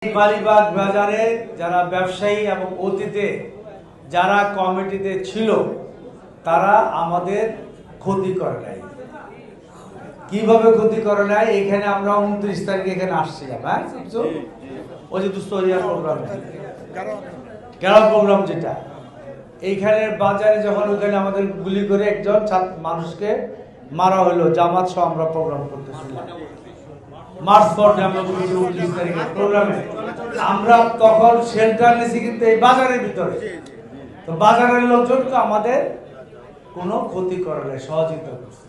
বালিবাগ বাজারে যারা ব্যবসায়ী এবং অতীতে যারা কমিটিতে ছিল তারা আমাদের ক্ষতি করে নাই। কিভাবে ক্ষতি করে নাই? এখানে আমরা 29 তারিখে এখানে আসছিলাম, হ্যাঁ, ওই যে দুস্তরিয়া প্রোগ্রাম, গেরাম প্রোগ্রাম, যেটা এইখানে বাজারে যখন ওখানে আমাদের গুলি করে একজন মানুষকে মারা হলো, জামাত সহ আমরা প্রোগ্রাম করতেছিলাম মার্চ 4 আমরা 29 তারিখে প্রোগ্রামে। আমরা তখন শেল্টার নিয়েছি কিন্তু এই বাজারের ভিতরে। তো বাজারের লোকজন তো আমাদের কোনো ক্ষতি করে নাই, সহযোগিতা করছে।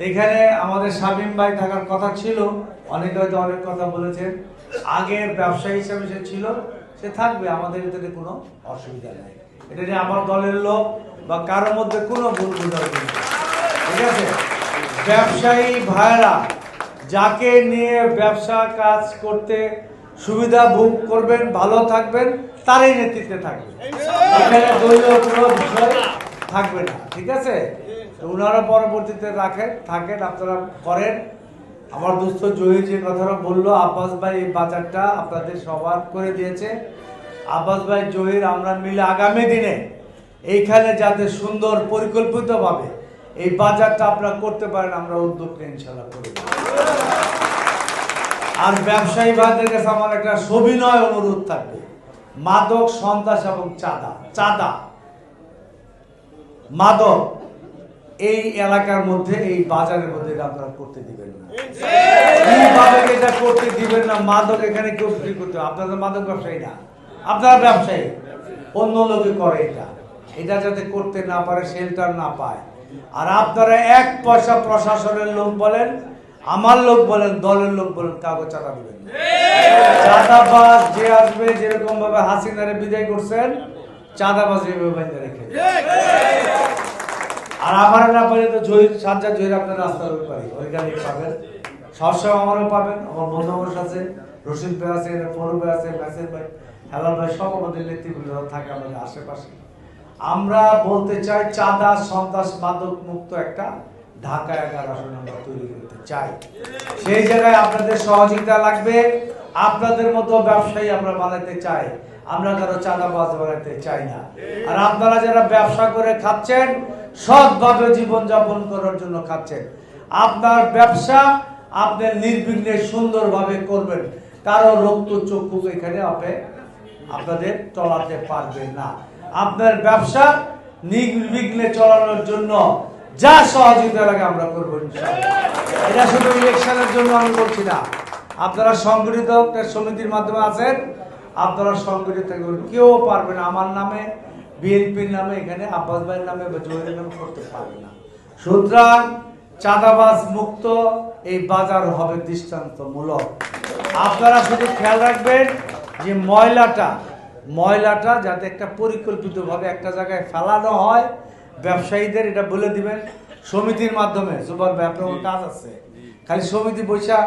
এখানে আমাদের শামীম ভাই থাকার কথা ছিল, অনেকে হয়তো অনেক কথা বলেছেন। আগের ব্যবসায়ী হিসাবে সে ছিল, সে থাকবে, আমাদের ভিতরে কোনো অসুবিধা নাই। এটা নিয়ে আমার দলের লোক বা কারোর মধ্যে কোনো ভুল বোঝাবুঝি নেই, ঠিক আছে? ব্যবসায়ী ভাইরা যাকে নিয়ে ব্যবসা কাজ করতে সুবিধা ভোগ করবেন, ভালো থাকবেন, তারই নেতৃত্বে থাকবে। এখানে দলীয় কোনো বিষয় থাকবে না, ঠিক আছে? ওনারা পরবর্তীতে থাকেন, আপনারা করেন। আমার দোস্ত জহির যে কথাটা বললো, আব্বাস ভাই এই বাজারটা আপনাদের সবার করে দিয়েছে। আব্বাস ভাই, জহির, আমরা মিলে আগামী দিনে এইখানে যাতে সুন্দর পরিকল্পিতভাবে এই বাজারটা আপনারা করতে পারেন, আমরা উদ্যোগ নিয়ে ইনশাআল্লাহ করব। আর ব্যবসায়ী ভাইদের কাছে আমার একটা সবিনয় অনুরোধ থাকবে, মাদক, সন্ত্রাস এবং মাদক এই এলাকার মধ্যে, এই বাজারের মধ্যে আপনারা করতে দিবেন না। কিভাবে এটা করতে দিবেন না? মাদক এখানে কেউ বিক্রি করতে, আপনারা মাদক ব্যবসায়ী না, আপনারা ব্যবসায়ী, অন্য লোকে করে এটা যাতে করতে না পারে, শেল্টার না পায়। আর আপনারা এক পয়সা প্রশাসনের লোক বলেন, আমার লোক বলেন, দলের লোক বলেন, কাগজ চাঁদা দিবেন না। চাঁদাবাজ যে আসবে, যেরকম ভাবে হাসিনারে বিদায় করছেন, চাঁদাবাজ এইভাবে রেখে। আর আমার না পারে তো সাজ্জাদ জহির আপনার রাস্তার পারি, ওইখানে পাবেন, সবসময় আমারও পাবেন। আমার বন্ধু আমার সাথে রশিদ ভাই আছে, ফরু ভাই আছে, মেসের ভাই, হেলাল ভাই, সব আমাদের নেতৃবৃন্দ থাকে আমাদের আশেপাশে। আমরা বলতে চাই, চাঁদা, সন্ত্রাস, মাদক মুক্ত একটা ঢাকা 11 আসন আমরা তৈরি করতে চাই। সেই জায়গায় আপনাদের সহযোগিতা লাগবে। আপনাদের মতো ব্যবসায়ী আমরা বানাতে চাই, আমরা কারো চাঁদাবাজ বানাতে চাই না। আর আপনারা যারা ব্যবসা করে খাচ্ছেন, সৎভাবে জীবনযাপন করার জন্য খাচ্ছেন, আপনার ব্যবসা আপনি নির্বিঘ্নে সুন্দরভাবে করবেন। কারো রক্ত চক্ষু এখানে আপনাদের চলাতে পারবে না। আপনার ব্যবসা নির্বিঘ্নে চালানোর জন্য যা সহযোগিতা লাগে আমরা করবো ইনশাআল্লাহ। এটা শুধু ইলেকশনের জন্য আমি বলছি না, আপনারা সংগঠিত সমিতির মাধ্যমে আছেন, আপনারা সংগঠিত থাকবেন। কেউ পারবে না আমার নামে, বিএনপির নামে, এখানে আব্বাস ভাইয়ের নামে বা জহিরের নামে করতে পারবে না। সুতরাং চাঁদাবাজ মুক্ত এই বাজার হবে দৃষ্টান্তমূলক। আপনারা শুধু খেয়াল রাখবেন যে ময়লাটা যাতে একটা পরিকল্পিতভাবে একটা জায়গায় ফেলানো হয়। ব্যবসায়ীদের এটা বলে দিবেন সমিতির মাধ্যমে, সুপার ব্যাপার কাজ আছে, খালি সমিতি বৈশা